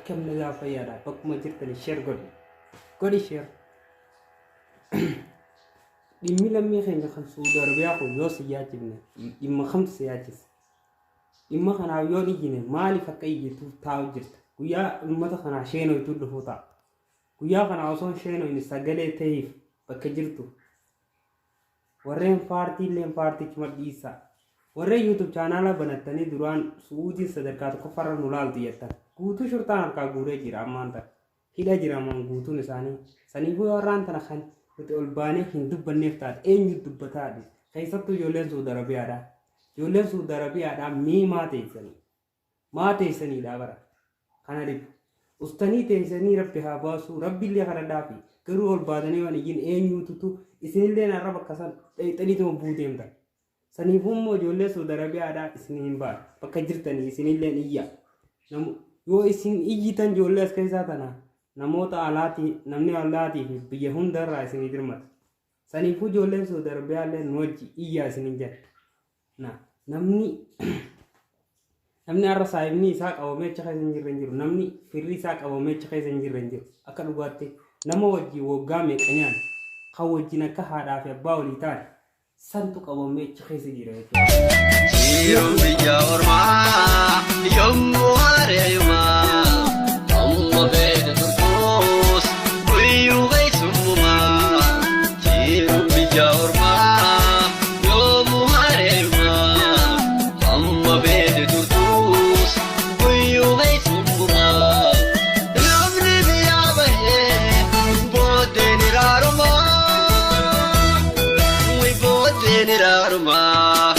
akkam nagaa fayyaadha bakkuma jirtani share godhi share dhimmi lammii keenya kan Saudi Arabiyaa kun yoo si yaachifne dhimma kamtu si yaachisa dhimma kanaaf yoo ijjine maaliif akka ijjitu taa'u jirta guyyaa ummata kanaa sheenoo itti dhufuu ta'a guyyaa kana osoo sheenoo inni sagalee ta'eef bakka jirtu warreen paartiileen paartichuma dhiisaa warreen YouTube chaanala banattanii duraan Suudiin sadarkaa tokko farra nu laaltu jettan guutuu shurtaan harkaa guuree jira ammaan ta'e hidha jira ammaan guutuun isaanii saniifuu warraan tana kan nuti ol baanee hin dubbanneef taate eenyu dubbataadhi keessattuu ijoolleen Saudi Arabiyaadha ijoolleen Saudi Arabiyaadha mii maa teessaniidha bara kana dhibbu ustaanii teessanii rabbi haa baasuu rabbiillee kana dhaafi garuu ol baatanii waan iyyin eenyuututu isinillee narra bakka san dhayxaniituma buuteemtan saniifuu immoo ijoollee Saudi Arabiyaadha isin hin baane bakka jirtanii isinillee iyya yoo isin iyyitan ijoollee as keessaa tanaa namoota alaatii namni alaatii fi biyya hundarraa isinii dirmata saniifuu ijoolleen Saudi Arabiyaallee nu wajji iyyaa isinin jedha namni har'a saayibni isaa qabamee achi keessa hin jirre hin jiru namni firri isaa qabamee achi keessa hin jirre hin jiru akka dhugaatti nama wajji waggaa meeqanyaan kan wajjin akka haadhaa fi abbaa walii ta'an santu qabamee achi keessa jira Siirun biyya ormaa yommuu hareeyumaa amma beekne turtuus guyyuu beeksumumaa Siirun biyya ormaa yommuu hareeyumaa amma beekne turtuus guyyuu beeksumumaa namni biyyaa bahee booddeen iraarumaa booddeen iraarumaa.